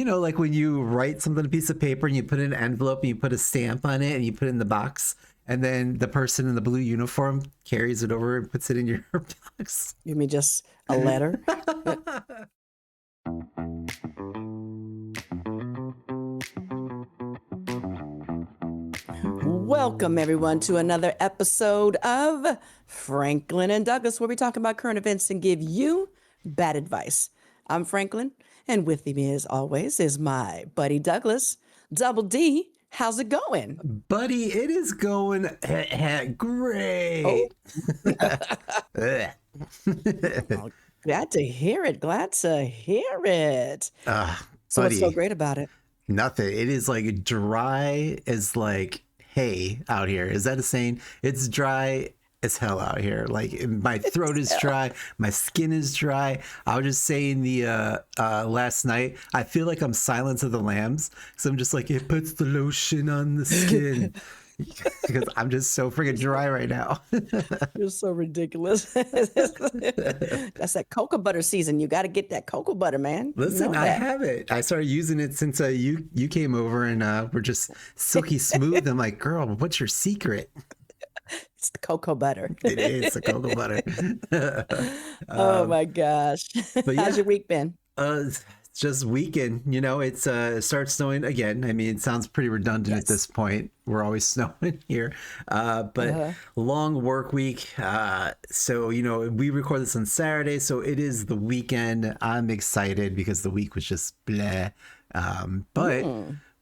like when you write something on a piece of paper and you put it in an envelope and you put a stamp on it and you put it in the box, and then the person in the blue uniform carries it over and puts it in your box. You mean just a letter? Welcome, everyone, to another episode of Franklin and Douglas, where we talk about current events and give you bad advice. I'm Franklin, and with me, as always, is my buddy Douglas. Double D, how's it going? Buddy, it is going great. Oh, glad to hear it. Glad to hear it. So buddy, what's so great about it? nothing. It is like dry as like hay out here. Is that a saying? It's dry as hell out here. Like my throat is dry, my skin is dry. I was just saying the last night, I feel like I'm Silence of the Lambs, so I'm just like, it puts the lotion on the skin. Because I'm just so freaking dry right now. You're so ridiculous. That's that cocoa butter season. You got to get that cocoa butter, man. Listen, I have it. I started using it since you came over, and we're just silky smooth. I'm like, girl, what's your secret? It's the cocoa butter. It is the cocoa butter. Oh my gosh. But yeah, How's your week been? it's just weekend. It's it starts snowing again. I mean, it sounds pretty redundant at this point. We're always snowing here, but long work week. So we record this on Saturday, so it is the weekend. I'm excited because the week was just bleh. But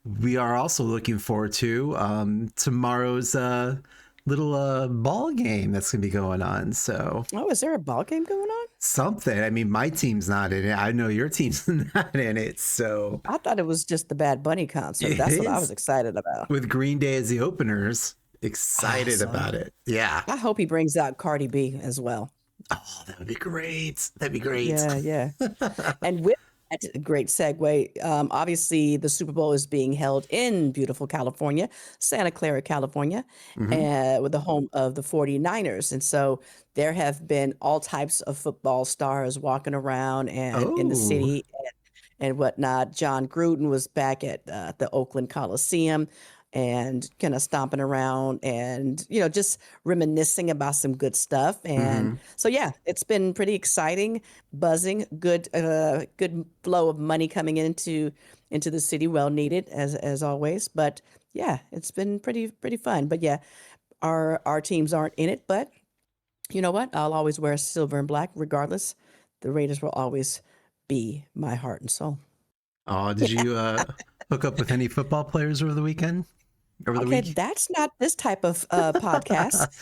we are also looking forward to tomorrow's little ball game that's gonna be going on. So is there a ball game going on? something. I mean, my team's not in it. I know your team's not in it. So I thought it was just the Bad Bunny concert. That's what I was excited about. with Green Day as the openers, excited about it. Yeah. I hope he brings out Cardi B as well. Oh, that would be great. That'd be great. Yeah. And with that, great segue. Obviously, the Super Bowl is being held in beautiful California, Santa Clara, California, with the home of the 49ers. And so there have been all types of football stars walking around and in the city and whatnot. John Gruden was back at the Oakland Coliseum and kind of stomping around and, just reminiscing about some good stuff. And so, yeah, it's been pretty exciting, buzzing, good flow of money coming into the city, well needed as always. But yeah, it's been pretty fun. But yeah, our teams aren't in it, but you know what? I'll always wear silver and black regardless. The Raiders will always be my heart and soul. Oh, did you hook up with any football players over the weekend? Over the week? That's not this type of podcast.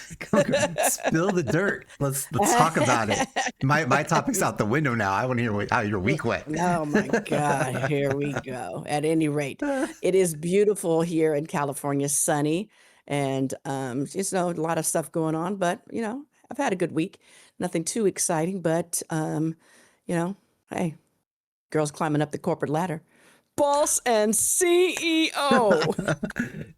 Spill the dirt. Let's talk about it. My topic's out the window now. I want to hear how your week went. Oh my God, here we go. At any rate, it is beautiful here in California, sunny, and just a lot of stuff going on. But I've had a good week. Nothing too exciting, but hey, girls climbing up the corporate ladder. Boss and CEO.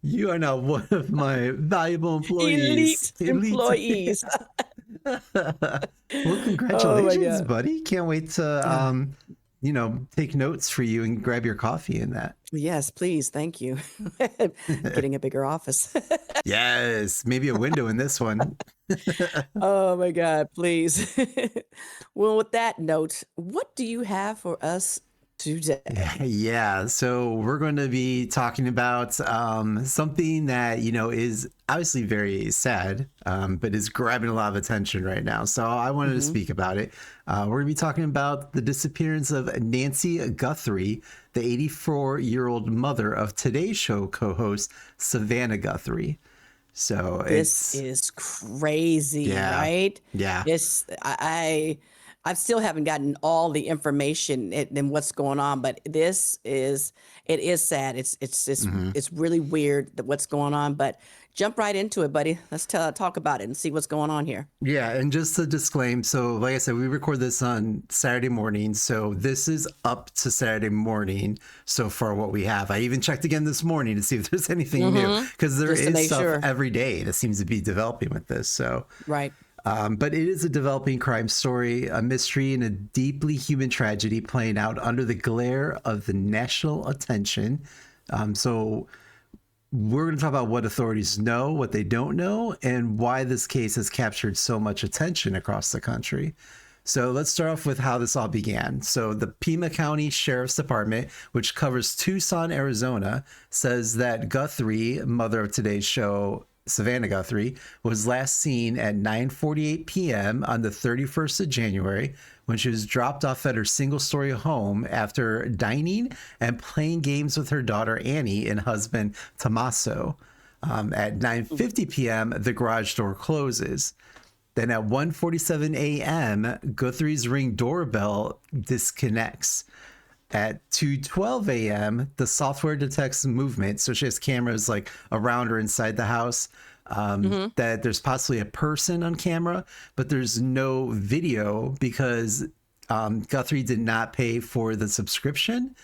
You are now one of my valuable employees. Elite employees. Well, congratulations, buddy. Can't wait to take notes for you and grab your coffee in that. Yes, please. Thank you. Getting a bigger office. Yes, maybe a window in this one. Oh my God, please. Well, with that note, what do you have for us today? Yeah, so we're going to be talking about something that is obviously very sad, but is grabbing a lot of attention right now. So I wanted to speak about it. We're going to be talking about the disappearance of Nancy Guthrie, the 84-year-old mother of Today's Show co-host Savannah Guthrie. So This is crazy, right? Yeah. I still haven't gotten all the information and what's going on, but it is sad. It's really weird that what's going on, but jump right into it, buddy. Let's talk about it and see what's going on here. Yeah, and just to disclaim, so like I said, we record this on Saturday morning, so this is up to Saturday morning so far what we have. I even checked again this morning to see if there's anything new, because there is stuff every day that seems to be developing with this. So right. But it is a developing crime story, a mystery, and a deeply human tragedy playing out under the glare of the national attention. So we're going to talk about what authorities know, what they don't know, and why this case has captured so much attention across the country. So let's start off with how this all began. So the Pima County Sheriff's Department, which covers Tucson, Arizona, says that Guthrie, mother of today's show, Savannah Guthrie, was last seen at 9:48 p.m. on the 31st of January when she was dropped off at her single-story home after dining and playing games with her daughter Annie and husband Tommaso. At 9:50 p.m., the garage door closes. Then at 1:47 a.m., Guthrie's Ring doorbell disconnects. At 2:12 a.m., the software detects movement. So she has cameras like around or inside the house, that there's possibly a person on camera, but there's no video because Guthrie did not pay for the subscription.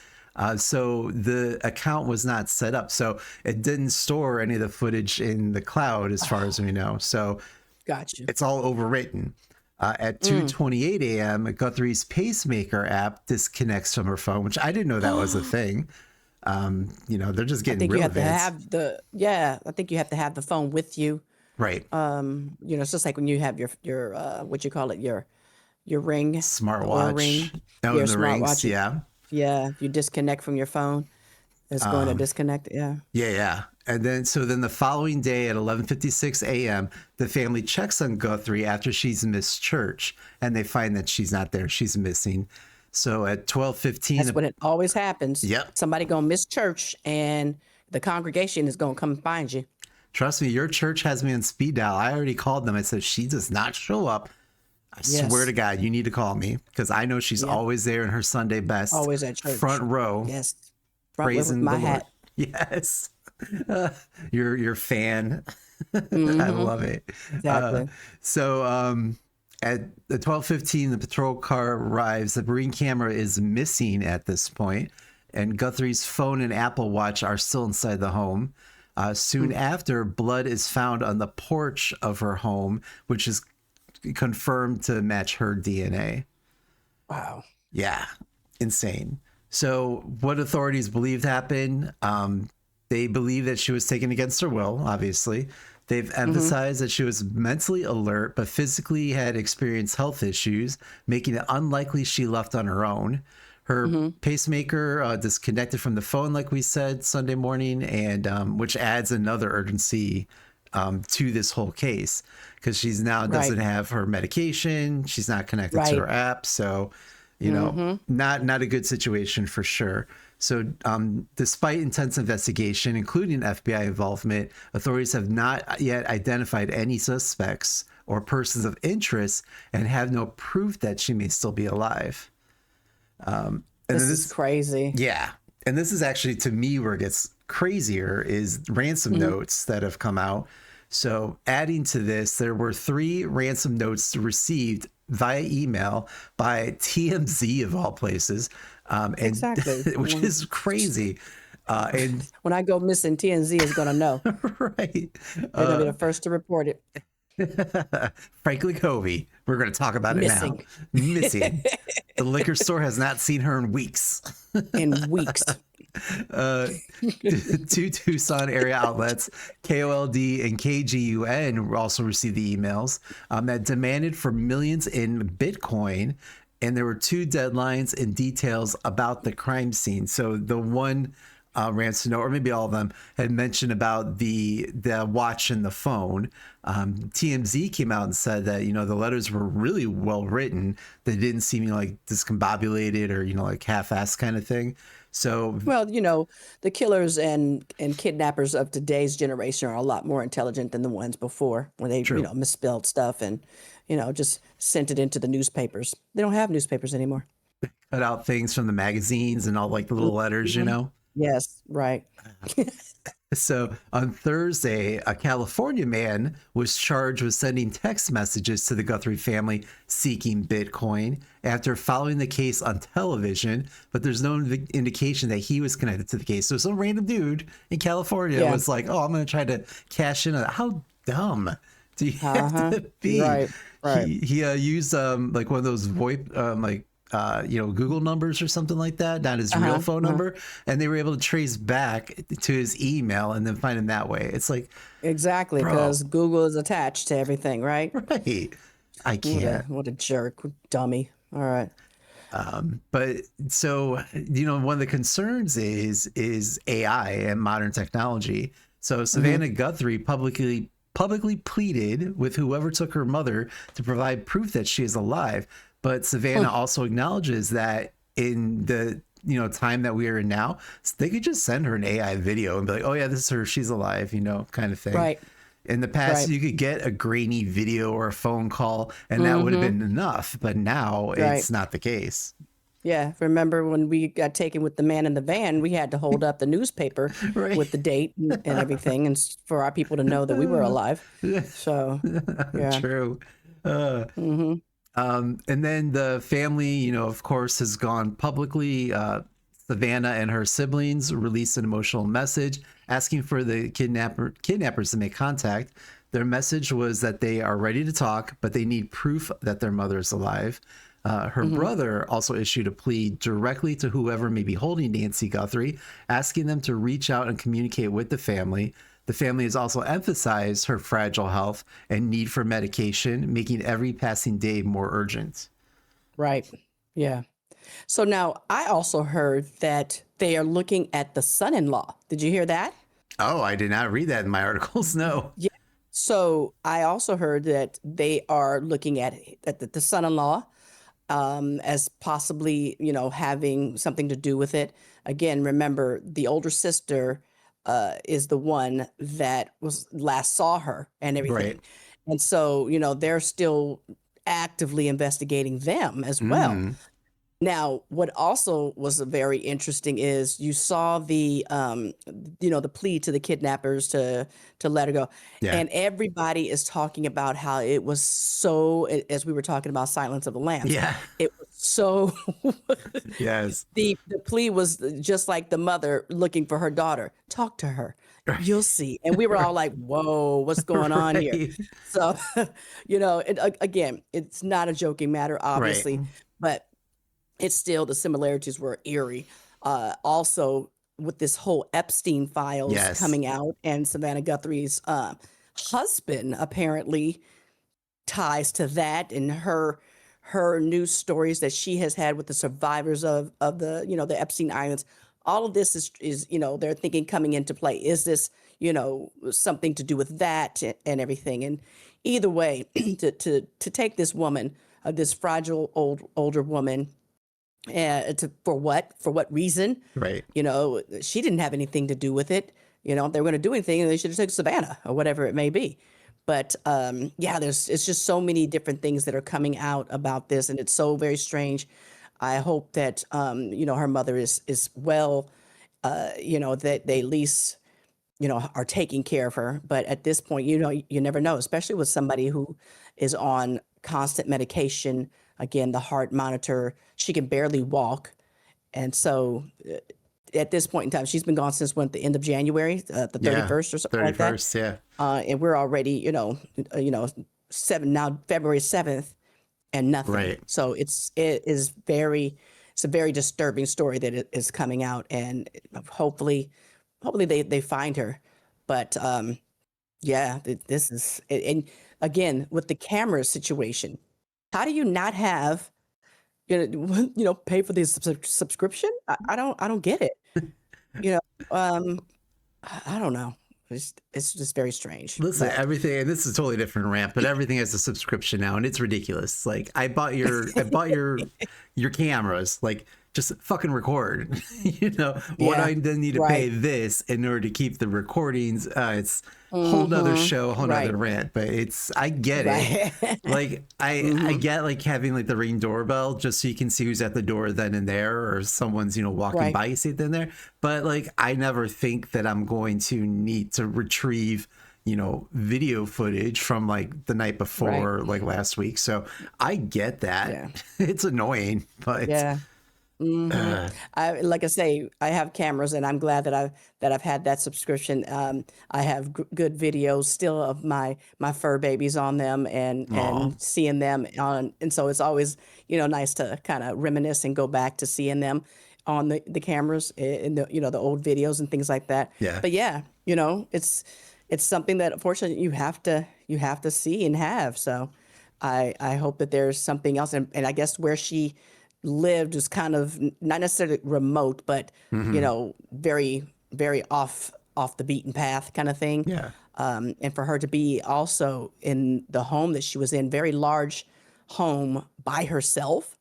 So the account was not set up. So it didn't store any of the footage in the cloud as far as we know. So Gotcha. it's all overwritten. At 2:28 a.m., Guthrie's pacemaker app disconnects from her phone, which I didn't know that was a thing. They're just getting real advanced. I think you have to have the phone with you. Right. It's just like when you have your what you call it, your ring, Smartwatch. Ring, Oh, your and the rings, smartwatch. yeah. Yeah, you disconnect from your phone. It's going to disconnect. Yeah. Yeah. And then the following day at 11:56 a.m., the family checks on Guthrie after she's missed church, and they find that she's not there. She's missing. So at 12:15, That's when it always happens. Yep. Somebody gonna miss church, and the congregation is gonna come find you. Trust me, your church has me on speed dial. I already called them. I said, she does not show up. I swear to God, you need to call me because I know she's always there in her Sunday best. Always at church. Front row. Yes. Front row with Praising my the Lord. hat. Yes. Your fan. I love it. Exactly. At the 12:15, the patrol car arrives. The Marine camera is missing at this point, and Guthrie's phone and Apple Watch are still inside the home. Soon after, blood is found on the porch of her home, which is confirmed to match her DNA. Wow. Yeah, insane. So what authorities believed happened, they believe that she was taken against her will, obviously. They've emphasized that she was mentally alert, but physically had experienced health issues, making it unlikely she left on her own. Her pacemaker disconnected from the phone, like we said, Sunday morning, and which adds another urgency to this whole case because she's now doesn't have her medication. She's not connected to her app. So, not a good situation for sure. So despite intense investigation, including FBI involvement, authorities have not yet identified any suspects or persons of interest and have no proof that she may still be alive. And this is crazy. Yeah. And this is actually, to me, where it gets crazier is ransom notes that have come out. So adding to this, there were 3 ransom notes received via email by TMZ of all places. Exactly. Which is crazy. And when I go missing, TMZ is going to know. Right. They're going to be the first to report it. Frankly Covey. We're going to talk about it now. Missing. The liquor store has not seen her in weeks. Two Tucson area outlets, KOLD and KGUN, also received the emails that demanded for millions in Bitcoin. And there were 2 deadlines and details about the crime scene. So the one ransom note, or maybe all of them, had mentioned about the watch and the phone. TMZ came out and said that, the letters were really well written. They didn't seem like discombobulated or, like half-assed kind of thing. So, well, the killers and kidnappers of today's generation are a lot more intelligent than the ones before when they, misspelled stuff and, just sent it into the newspapers. They don't have newspapers anymore. Cut out things from the magazines and all like the little letters, Yes, right. So on Thursday, a California man was charged with sending text messages to the Guthrie family seeking Bitcoin after following the case on television, but there's no indication that he was connected to the case. So some random dude in California was like, oh, I'm going to try to cash in on that. How dumb do you have Uh-huh. to be? Right. Right. He used like one of those VoIP Google numbers or something like that, not his real Uh-huh. phone Uh-huh. number, and they were able to trace back to his email and then find him that way. It's like, Exactly, bro, because Google is attached to everything, right? right? I can't. What a jerk, dummy. All right. But so, one of the concerns is AI and modern technology. So Mm-hmm. Savannah Guthrie publicly pleaded with whoever took her mother to provide proof that she is alive. But Savannah also acknowledges that in the time that we are in now, they could just send her an AI video and be like, "Oh yeah, this is her. She's alive," kind of thing. Right. In the past, Right. you could get a grainy video or a phone call, and that would have Mm-hmm. been enough. But now Right. it's not the case. Yeah. Remember when we got taken with the man in the van, we had to hold up the newspaper Right. with the date and everything, and for our people to know that we were alive. So, yeah. True. Uh, Mm-hmm. and then the family, of course, has gone publicly. Savannah and her siblings released an emotional message asking for the kidnappers to make contact. Their message was that they are ready to talk, but they need proof that their mother is alive. Her Mm-hmm. brother also issued a plea directly to whoever may be holding Nancy Guthrie, asking them to reach out and communicate with the family. The family has also emphasized her fragile health and need for medication, making every passing day more urgent. Right. Yeah. So now I also heard that they are looking at the son-in-law. Did you hear that? Oh, I did not read that in my articles. No. Yeah. So I also heard that they are looking at the son-in-law as possibly, having something to do with it. Again, remember the older sister is the one that was last saw her and Right. everything. And so, they're still actively investigating them as well. Mm. Now, what also was very interesting is you saw the plea to the kidnappers to let her go, Yeah. and everybody is talking about how it was so, as we were talking about Silence of the Lambs, Yeah. it was so, Yes. the plea was just like the mother looking for her daughter. Talk to her, you'll see. And we were all like, "Whoa, what's going on here?" Right. So, again, it's not a joking matter, Right. obviously, but it's still the similarities were eerie. Also, with this whole Epstein files Yes. coming out, and Savannah Guthrie's husband apparently ties to that, and her news stories that she has had with the survivors of the Epstein Islands. All of this is they're thinking coming into play. Is this something to do with that and everything? And either way, to take this woman, this fragile older woman, for what reason? Right. She didn't have anything to do with it. If they were going to do anything, they should have taken Savannah or whatever it may be. But yeah, it's just so many different things that are coming out about this, and it's so very strange. I hope that her mother is well, that they at least are taking care of her. But at this point, you never know, especially with somebody who is on constant medication. Again, the heart monitor, she can barely walk. And so at this point in time, she's been gone since when, the end of January, the Yeah. 31st or something like that. 31st. Yeah. And we're already, February 7th and nothing. Right. So it's a very disturbing story that is coming out, and hopefully they find her. But yeah, this is, and again, with the camera situation, how do you not have, pay for the subscription? I don't get it. You know, I don't know. It's just very strange. Listen, But everything, and this is a totally different rant, but everything has a subscription now, and it's ridiculous. Like I bought your cameras, like just fucking record. What yeah, I then need to pay right. this in order to keep the recordings. It's a whole nother Mm-hmm. show, whole nother Right. rant, but I get it. Right. Like I Mm-hmm. get like having like the Ring doorbell just so you can see who's at the door then and there, or someone's walking Right. by, you see it then there. But like I never think that I'm going to need to retrieve video footage from like the night Right. before, like last week. So I get that. Yeah. It's annoying, but Yeah. Hmm. I like I say, I have cameras, and I'm glad that I've had that subscription. I have good videos still of my fur babies on them, Aw. and seeing them on, and so it's always nice to kind of reminisce and go back to seeing them on the cameras in the the old videos and things like that. Yeah. But yeah, it's something that unfortunately you have to see and have. So I hope that there's something else, and I guess where she lived was kind of not necessarily remote, but Hmm. very very off the beaten path kind of thing. Yeah. And for her to be also in the home that she was in, very large home by herself.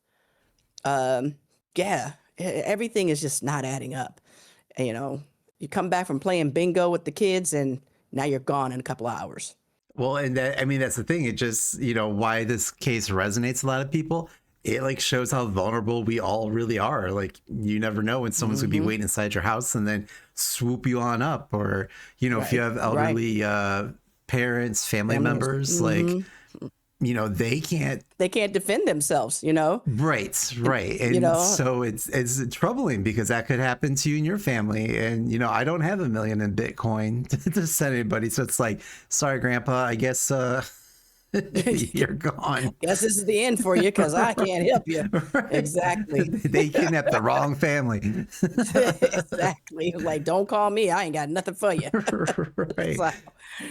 Yeah, everything is just not adding up. You know, you come back from playing bingo with the kids, and now you're gone in a couple of hours. Well, and that, I mean, that's the thing. It just, why this case resonates with a lot of people. It like shows how vulnerable we all really are. Like, you never know when someone's gonna be Hmm. waiting inside your house and then swoop you on up. Or, if you Right, have right. elderly parents, family Family members. members, like, Hmm. they can't. They can't defend themselves. Right, And, right. you And know, so it's troubling because that could happen to you and your family. And I don't have 1 million in Bitcoin to send anybody. So it's like, sorry, Grandpa, I guess you're gone. guess this is the end for you because I can't help you. Right. Exactly. They kidnapped the wrong family. Exactly. Like, don't call me. I ain't got nothing for you. Right. So,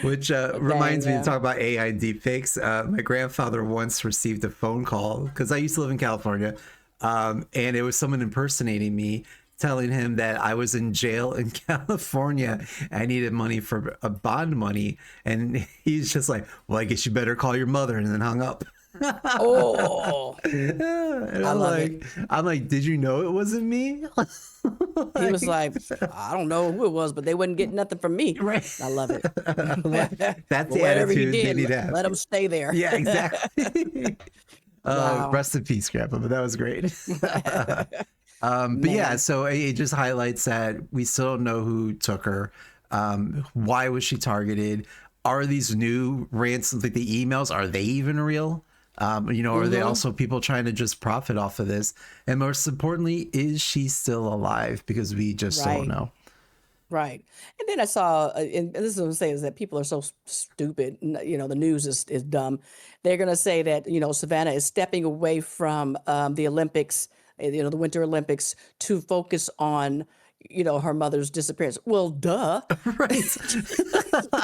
Which but dang, reminds me to yeah. talk about AI and deepfakes. My grandfather once received a phone call because I used to live in California, and it was someone impersonating me, telling him that I was in jail in California. I needed money for a bond money, and he's just like, "Well, I guess you better call your mother," and then hung up. Oh, And I love it. I'm like, did you know it wasn't me? He was Like, like, I don't know who it was, but they wouldn't get nothing from me. right. I love it. That's Well, the whatever he attitude they did, need let, to have. let him stay there. Yeah, exactly. Wow. Rest in peace, Grandpa, but that was great. But yeah, Man. so it just highlights that we still don't know who took her. Why was she targeted? Are these new ransoms, like the emails, are they even real? Are they Hmm. also people trying to just profit off of this? And most importantly, is she still alive? Because we just don't Right. know. Right. And then I saw, and this is what I'm saying, is that people are so stupid. The news is dumb. They're going to say that, Savannah is stepping away from the Olympics, the Winter Olympics, to focus on, her mother's disappearance. Well, duh. Right.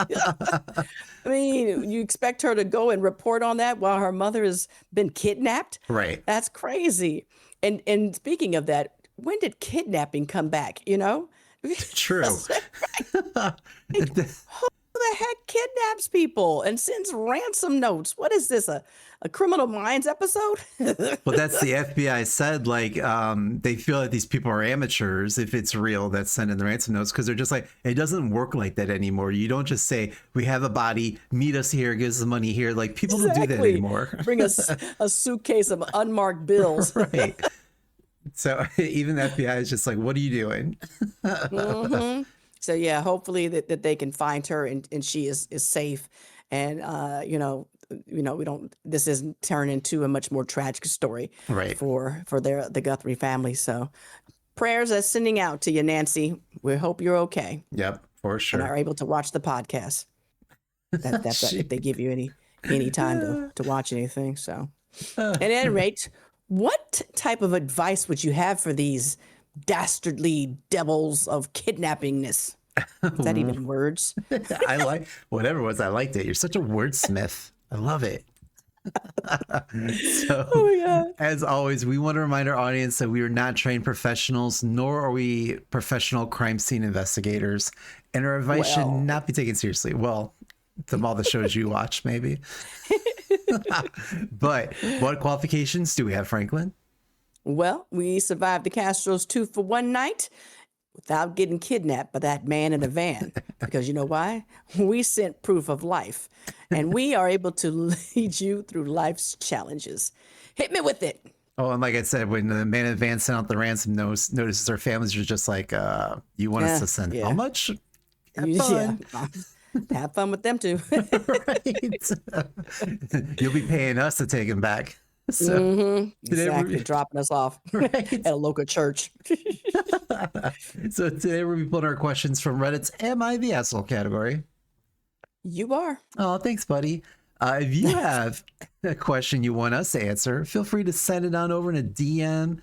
I mean, you expect her to go and report on that while her mother has been kidnapped? Right. That's crazy. And speaking of that, when did kidnapping come back, True. Like, who the heck kidnaps people and sends ransom notes? What is this, a Criminal Minds episode? Well, that's the FBI said, like, they feel that these people are amateurs if it's real that's sending the ransom notes, because they're just like, it doesn't work like that anymore. You don't just say, we have a body, meet us here, give us the money here. Like, people don't do that Exactly. anymore. Bring a suitcase of unmarked bills. Right. So even the FBI is just like, what are you doing? Hmm. So yeah, hopefully that they can find her, and she is safe. And we don't this isn't turn into a much more tragic story Right. for the Guthrie family. So prayers are sending out to you, Nancy. We hope you're okay Yep, for and are sure. able to watch the podcast. That's if She- they give you any time to watch anything. So at any rate, what type of advice would you have for these dastardly devils of kidnappingness? Is that even words? I like whatever it was. I liked it. You're such a wordsmith. I love it. Oh So, my God. as always, we want to remind our audience that we are not trained professionals, nor are we professional crime scene investigators, and our advice should Well, not be taken seriously. Well, from all the shows you watch, maybe. But what qualifications do we have, Franklin? we survived the Castros 2 for 1 night without getting kidnapped by that man in a van. Because you know why? We sent proof of life, and we are able to lead you through life's challenges. Hit me with it. Oh, and like I said, when the man in the van sent out the ransom notices, our families are just like, you want us Yeah, to send how yeah, much? Have yeah. fun. Have fun with them too. Right. You'll be paying us to take him back. So today Exactly, dropping us off right. at a local church. So today we're pulling our questions from Reddit's "Am I the Asshole" category. You are. Oh, thanks, buddy. If you have a question you want us to answer, feel free to send it on over in a DM,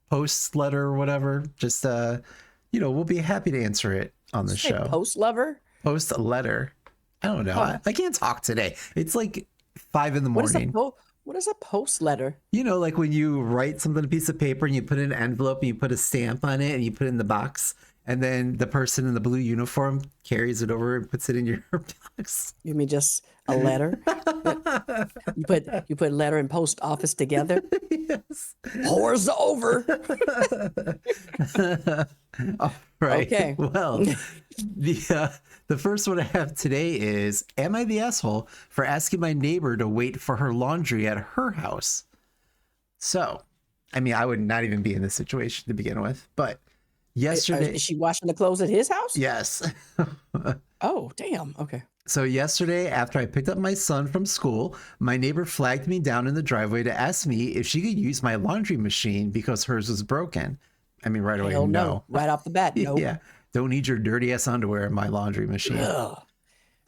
post, letter, or whatever. Just, we'll be happy to answer it on the Say show. post lover? Post a letter. I don't know. Oh. I can't talk today. It's like 5 in the morning. What is a post letter? Like when you write something on a piece of paper and you put it in an envelope and you put a stamp on it and you put it in the box. And then the person in the blue uniform carries it over and puts it in your box. You mean just a letter? you put letter and post office together? Yes. Whore's over. All right. Okay. Well, the first one I have today is, am I the asshole for asking my neighbor to wait for her laundry at her house? So, I mean, I would not even be in this situation to begin with, but yesterday... Is she washing the clothes at his house? Yes. Oh, damn. Okay. So yesterday, after I picked up my son from school, my neighbor flagged me down in the driveway to ask me if she could use my laundry machine because hers was broken. I mean, right away, Hell no. Right off the bat, no. Yeah. Don't need your dirty ass underwear in my laundry machine.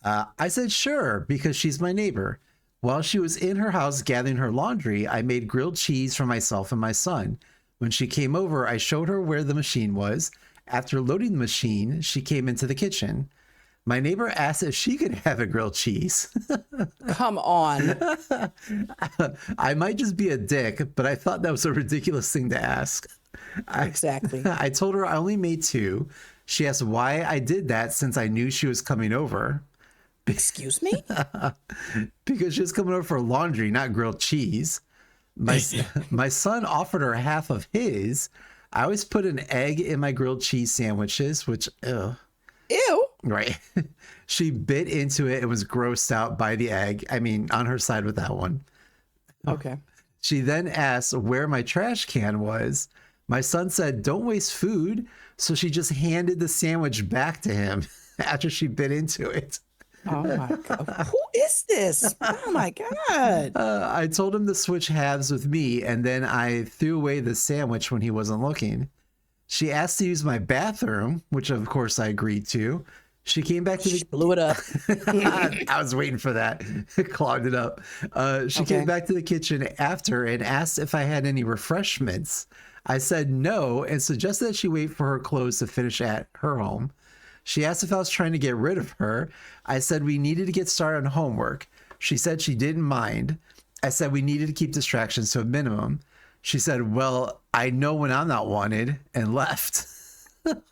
I said, sure, because she's my neighbor. While she was in her house gathering her laundry, I made grilled cheese for myself and my son. When she came over, I showed her where the machine was. After loading the machine, she came into the kitchen. My neighbor asked if she could have a grilled cheese. Come on. I might just be a dick, but I thought that was a ridiculous thing to ask. Exactly. I told her I only made 2. She asked why I did that since I knew she was coming over. Excuse me? Because she was coming over for laundry, not grilled cheese. My son offered her half of his. I always put an egg in my grilled cheese sandwiches, which, Ew. Right. She bit into it and was grossed out by the egg. I mean, on her side with that one. Okay. She then asked where my trash can was. My son said, don't waste food. So she just handed the sandwich back to him after she bit into it. Oh my God. Who is this? Oh my God. I told him to switch halves with me, and then I threw away the sandwich when he wasn't looking. She asked to use my bathroom, which of course I agreed to. She came back to the... She blew it up. I was waiting for that. Clogged it up. She came back to the kitchen after and asked if I had any refreshments. I said no and suggested that she wait for her clothes to finish at her home. She asked if I was trying to get rid of her. I said we needed to get started on homework. She said she didn't mind. I said we needed to keep distractions to a minimum. She said, well, I know when I'm not wanted, and left. Man,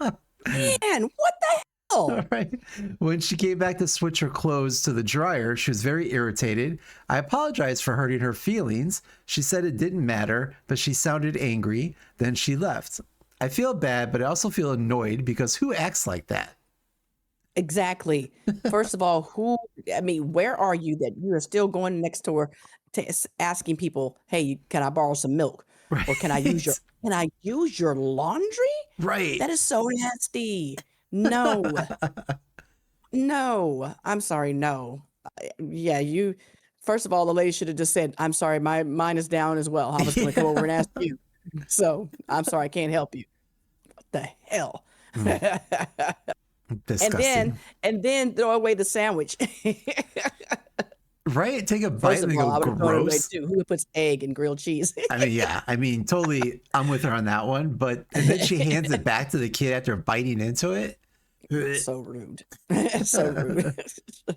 what the hell? All right. When she came back to switch her clothes to the dryer, she was very irritated. I apologized for hurting her feelings. She said it didn't matter, but she sounded angry. Then she left. I feel bad, but I also feel annoyed because who acts like that? Exactly. First of all, where are you that you are still going next door to asking people, hey, can I borrow some milk? Right. Or can I use your laundry? Right. That is so nasty. No. No. I'm sorry. No. Yeah, first of all, the lady should have just said, I'm sorry, mine is down as well. I was going to come over and ask you. So I'm sorry, I can't help you. What the hell? Disgusting. And then throw away the sandwich. Right? Take a bite and all, go, gross. Too. Who puts egg in grilled cheese? I mean, yeah. I mean, totally, I'm with her on that one. But and then she hands it back to the kid after biting into it. So rude. So rude.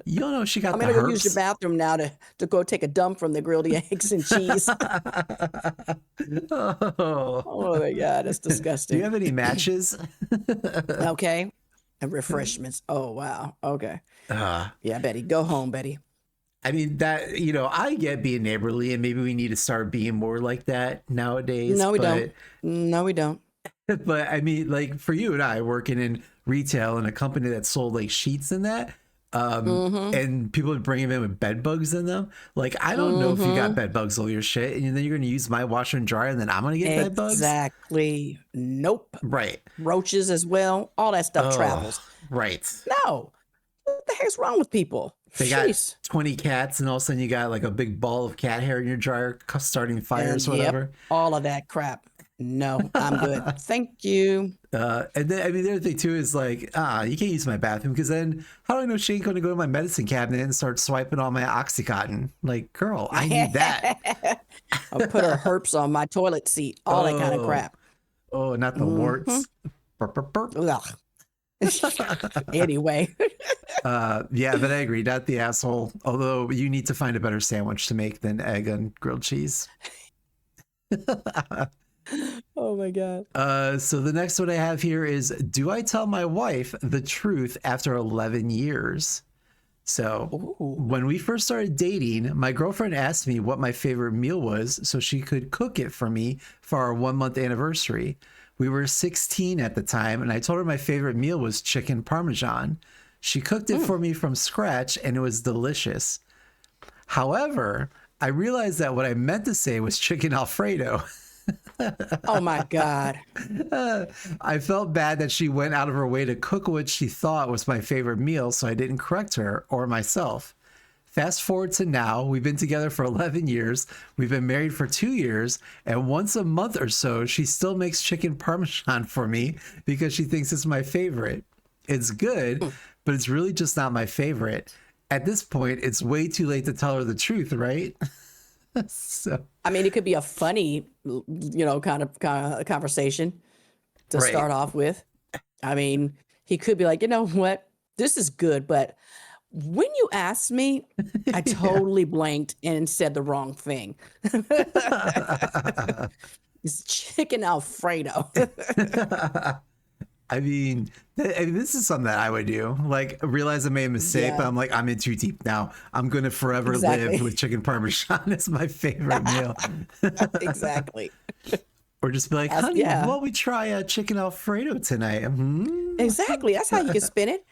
You don't know she got I'm the gonna go herpes. use your bathroom now to go take a dump from the grilled eggs and cheese. Oh my God, that's disgusting. Do you have any matches? Okay. And refreshments. Oh wow. Okay. Yeah, Betty. Go home, Betty. I mean, that, I get being neighborly, and maybe we need to start being more like that nowadays. No, we don't. No, we don't. But I mean, like for you and I working in retail in a company that sold like sheets and that, and people would bring them in with bed bugs in them. Like, I don't know if you got bed bugs all your shit, and then you're going to use my washer and dryer, and then I'm going to get bed bugs. Exactly. Nope. Right. Roaches as well. All that stuff travels. Right. No. What the heck's wrong with people? They got Jeez. 20 cats, and all of a sudden you got like a big ball of cat hair in your dryer, starting And fires, yep, whatever. all of that crap. No, I'm good. Thank you. And then, I mean, the other thing too is like, you can't use my bathroom because then how do I know she ain't going to go to my medicine cabinet and start swiping on my Oxycontin? Like, girl, I need that. I'll put her herps on my toilet seat, all that kind of Oh, crap. oh, not the Hmm. warts. Burp, burp, burp. Ugh. Anyway, Yeah, but I agree, not the asshole. Although you need to find a better sandwich to make than egg and grilled cheese. oh my God. So the next one I have here is, do I tell my wife the truth after 11 years? So Ooh. when we first started dating, my girlfriend asked me what my favorite meal was so she could cook it for me for our 1 month anniversary. We were 16 at the time, and I told her my favorite meal was chicken parmesan. She cooked it for me from scratch, and it was delicious. However, I realized that what I meant to say was chicken Alfredo. Oh my God. I felt bad that she went out of her way to cook what she thought was my favorite meal, so I didn't correct her or myself. Fast forward to now, we've been together for 11 years, we've been married for 2 years, and once a month or so, she still makes chicken parmesan for me because she thinks it's my favorite. It's good, but it's really just not my favorite. At this point, it's way too late to tell her the truth, right? So, I mean, it could be a funny, kind of conversation to right. start off with. I mean, he could be like, you know what? This is good, but when you asked me, I Yeah. totally blanked and said the wrong thing. It's chicken Alfredo. I mean, this is something that I would do. Like, realize I made a mistake, but Yeah, I'm like, I'm in too deep now. I'm going to forever live exactly. with chicken parmesan. It's my favorite meal. Exactly. Or just be like, That's, honey, why yeah, don't we try a chicken Alfredo tonight? Hmm. exactly. That's how you can spin it.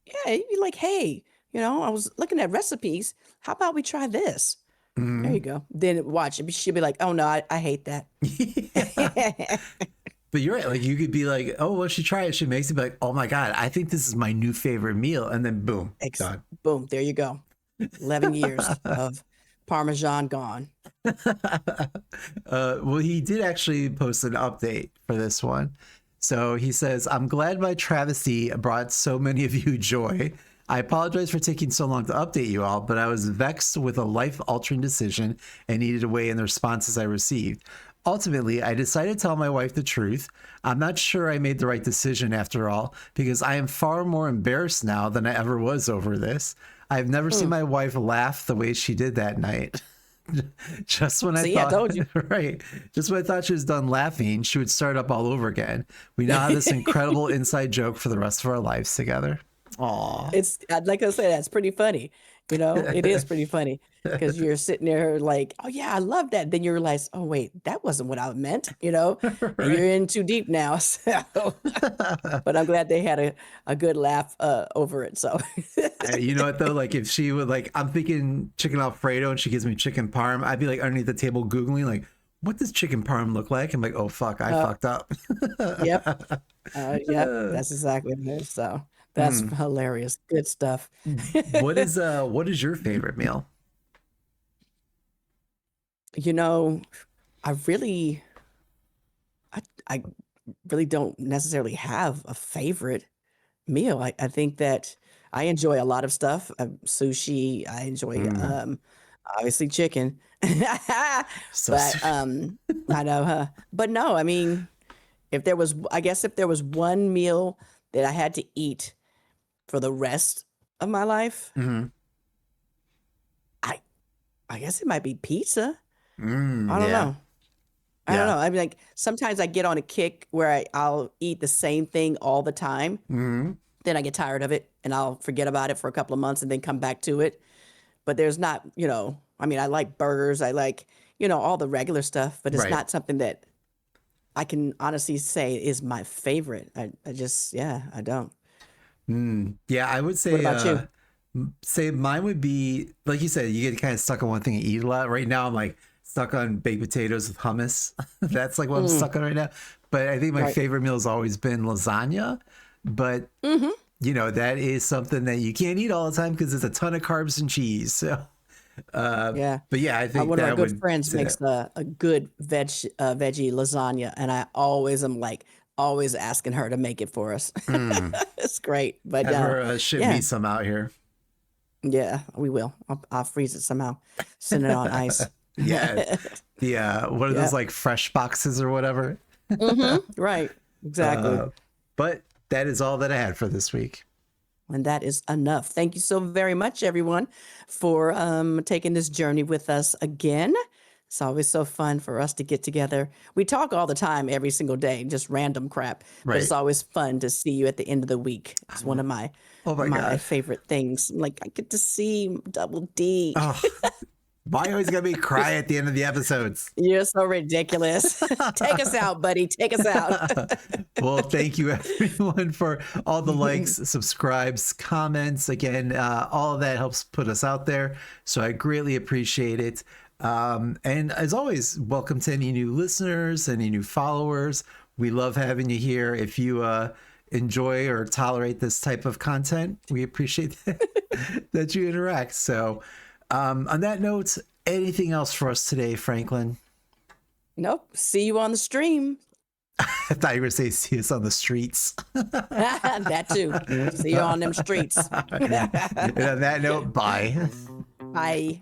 Yeah, you'd be like, hey, I was looking at recipes. How about we try this? There you Hmm. go. Then watch it. She'll be like, oh no, I hate that. Yeah. But you're right. Like, you could be like, oh, well, she try it. She makes it, be like, oh my God, I think this is my new favorite meal. And then boom, done. Boom, there you go. 11 years of Parmesan gone. Well, he did actually post an update for this one. So he says, I'm glad my travesty brought so many of you joy. I apologize for taking so long to update you all, but I was vexed with a life altering decision and needed to weigh in the responses I received. Ultimately, I decided to tell my wife the truth. I'm not sure I made the right decision after all, because I am far more embarrassed now than I ever was over this. I've never seen Mm. my wife laugh the way she did that night. Just when I See, I thought, told you. right, just when I thought she was done laughing, she would start up all over again. We now have this incredible inside joke for the rest of our lives together. Aw. Like I said, that's pretty funny. It is pretty funny because you're sitting there like, oh yeah, I love that. Then you realize, oh wait, that wasn't what I meant, and you're Right. in too deep now. So, but I'm glad they had a good laugh over it. So, You know what though? Like, if she would, like, I'm thinking chicken Alfredo and she gives me chicken parm, I'd be like underneath the table Googling, like, what does chicken parm look like? I'm like, oh fuck, I uh, fucked up. yep, yep, that's exactly it. So that's Hmm. hilarious. Good stuff. What is your favorite meal? You know, I really, I really don't necessarily have a favorite meal. I think that I enjoy a lot of stuff. Sushi, I enjoy, Mm, obviously chicken. so But, I know, huh? But no, I mean, I guess if there was one meal that I had to eat for the rest of my life, mhm. I I guess it might be pizza. I don't Yeah, know. I don't yeah. know. I mean, like, sometimes I get on a kick where I'll eat the same thing all the time. Hmm. Then I get tired of it and I'll forget about it for a couple of months and then come back to it. But there's not, I mean, I like burgers. I like, all the regular stuff, but it's Right. not something that I can honestly say is my favorite. I just, yeah, I don't. Yeah, I would What say about you? say mine would be, like you said, you get kind of stuck on one thing and eat a lot. Right now I'm like stuck on baked potatoes with hummus. That's like what I'm Mm, stuck on right now. But I think my right. favorite meal has always been lasagna. But Mm-hmm. that is something that you can't eat all the time because it's a ton of carbs and cheese. So, Yeah. but yeah, I think One of my that good would friends sit makes it. a good veggie lasagna, and I always am like always asking her to make it for us. Mm. It's great, but Have her ship yeah, me some out here. yeah, we will. I'll freeze it somehow, send it on ice. Yeah, the what are those, Yeah. like, fresh boxes or whatever? Right. Exactly. Uh, but that is all that I had for this week. And that is enough. Thank you so very much, everyone, for taking this journey with us again. It's always so fun for us to get together. We talk all the time, every single day, just random crap. But it's Right. always fun to see you at the end of the week. It's one of Oh my my God. favorite things. Like I get to see Double D. Oh, why always gotta be cry at the end of the episodes? You're so ridiculous. Take us out, buddy. Take us out. Well, thank you everyone for all the likes, subscribes, comments. Again, all of that helps put us out there. So I greatly appreciate it. And as always, welcome to any new listeners, any new followers. We love having you here. If you enjoy or tolerate this type of content, we appreciate that you interact. So on that note, anything else for us today, Franklin? Nope. See you on the stream. I thought you were going to say see us on the streets. That too. See you on them streets. And on that note, bye. Bye.